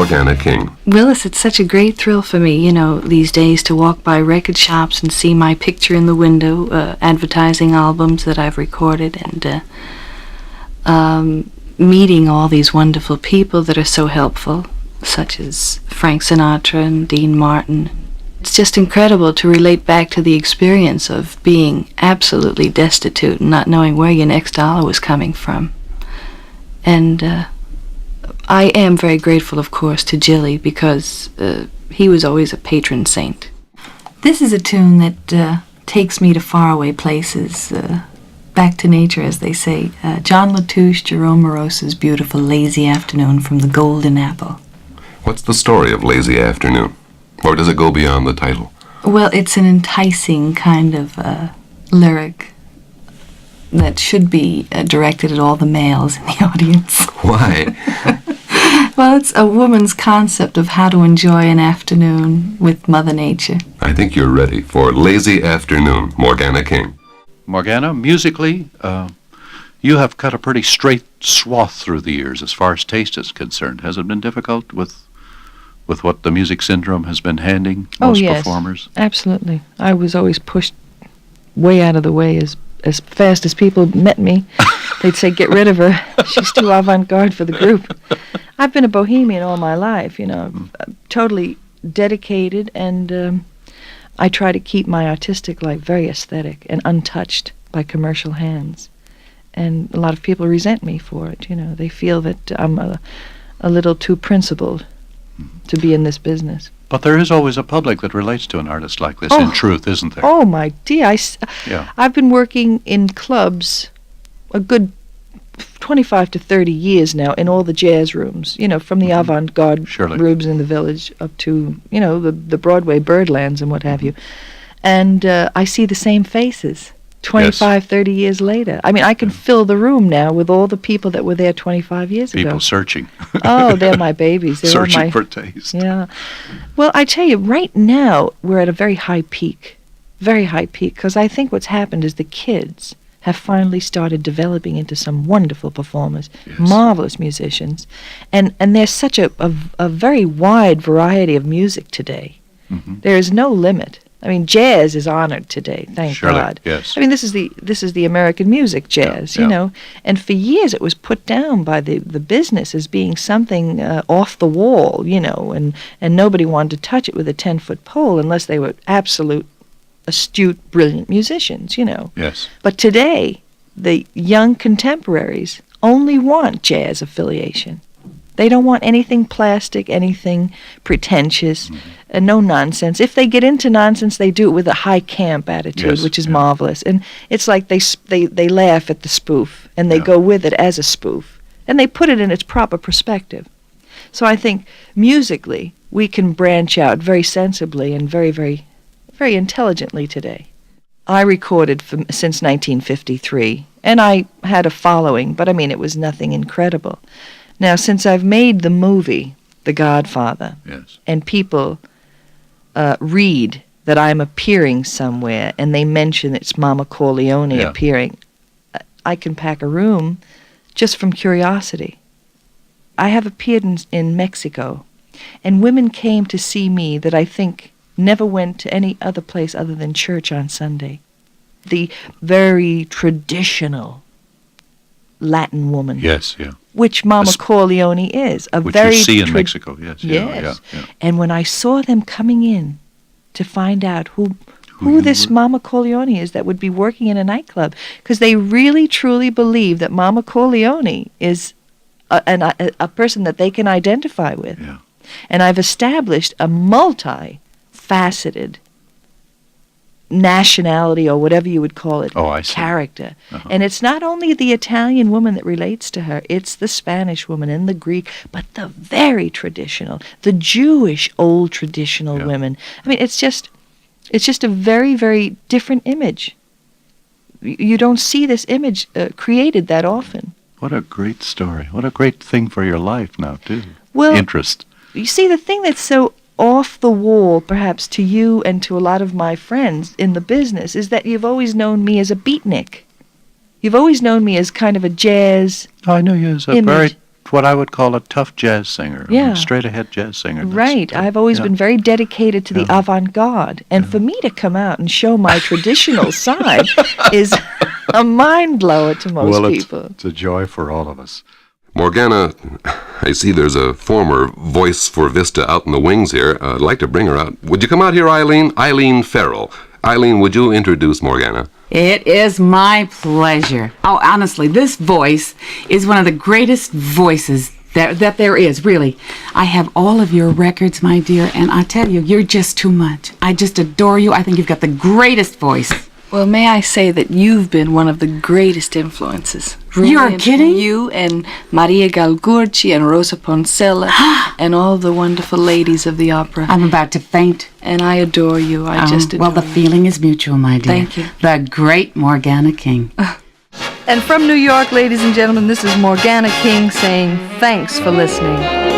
Morgana King. Willis, it's such a great thrill for me, these days to walk by record shops and see my picture in the window, advertising albums that I've recorded, and meeting all these wonderful people that are so helpful, such as Frank Sinatra and Dean Martin. It's just incredible to relate back to the experience of being absolutely destitute and not knowing where your next dollar was coming from. And I am very grateful, of course, to Jilly, because he was always a patron saint. This is a tune that takes me to faraway places, back to nature, as they say. John Latouche, Jerome Morose's beautiful Lazy Afternoon from the Golden Apple. What's the story of Lazy Afternoon? Or does it go beyond the title? Well, it's an enticing kind of lyric that should be directed at all the males in the audience. Why? Well, it's a woman's concept of how to enjoy an afternoon with Mother Nature. I think you're ready for Lazy Afternoon, Morgana King. Morgana, musically, you have cut a pretty straight swath through the years as far as taste is concerned. Has it been difficult with what the music syndrome has been handing most performers? Absolutely. I was always pushed way out of the way as fast as people met me. They'd say, get rid of her. She's too avant-garde for the group. I've been a bohemian all my life, totally dedicated, and I try to keep my artistic life very aesthetic and untouched by commercial hands. And a lot of people resent me for it, They feel that I'm a little too principled to be in this business. But there is always a public that relates to an artist like this, in truth, isn't there? Oh, my dear. I've been working in clubs a good 25 to 30 years now in all the jazz rooms, from the avant-garde rooms in the Village up to, the Broadway Birdlands and what have you. And I see the same faces 25, 30 years later. I mean, I can fill the room now with all the people that were there 25 years ago. People searching. Oh, they're my babies. They're searching for taste. Yeah. Well, I tell you, right now, we're at a very high peak, because I think what's happened is the kids have finally started developing into some wonderful performers, marvelous musicians, and there's such a very wide variety of music today. Mm-hmm. There is no limit. I mean, jazz is honored today, thank God. Yes. I mean, this is the American music, jazz, and for years it was put down by the business as being something off the wall, and nobody wanted to touch it with a 10-foot pole unless they were absolute, astute, brilliant musicians, Yes. But today, the young contemporaries only want jazz affiliation. They don't want anything plastic, anything pretentious, no nonsense. If they get into nonsense, they do it with a high camp attitude, which is marvelous. And it's like they laugh at the spoof, and they go with it as a spoof, and they put it in its proper perspective. So I think musically, we can branch out very sensibly and very, very, very intelligently today. I recorded since 1953, and I had a following, but I mean, it was nothing incredible. Now, since I've made the movie, The Godfather, and people read that I'm appearing somewhere, and they mention it's Mama Corleone appearing, I can pack a room just from curiosity. I have appeared in Mexico, and women came to see me that I think never went to any other place other than church on Sunday. The very traditional Latin woman. Yes, yeah. Which Mama Corleone is. Which you see in Mexico, yes. Yes. Yeah. And when I saw them coming in to find out who this Mama Corleone is that would be working in a nightclub, because they really, truly believe that Mama Corleone is a person that they can identify with. Yeah. And I've established a multi-faceted nationality, or whatever you would call it, character. And it's not only the Italian woman that relates to her, it's the Spanish woman and the Greek, but the very traditional, the Jewish old traditional women. I mean, it's just a very, very different image. You don't see this image created that often. What a great story. What a great thing for your life now, too. Well, interest. You see, the thing that's so off the wall, perhaps to you and to a lot of my friends in the business, is that you've always known me as a beatnik. You've always known me as kind of a jazz I know you as a image. very what I would call a tough jazz singer. Yeah. Straight ahead jazz singer. Right. I've always been very dedicated to the avant-garde. And for me to come out and show my traditional side is a mind blower to most people. It's a joy for all of us. Morgana, I see there's a former voice for Vista out in the wings here. I'd like to bring her out. Would you come out here, Eileen? Eileen Farrell. Eileen, would you introduce Morgana? It is my pleasure. Oh, honestly, this voice is one of the greatest voices that there is, really. I have all of your records, my dear, and I tell you, you're just too much. I just adore you. I think you've got the greatest voice. Well, may I say that you've been one of the greatest influences. You're kidding? You and Maria Galgurci and Rosa Poncella and all the wonderful ladies of the opera. I'm about to faint. And I adore you. I just adore Well, the you. feeling is mutual, my dear. Thank you. The great Morgana King. And from New York, ladies and gentlemen, this is Morgana King saying thanks for listening.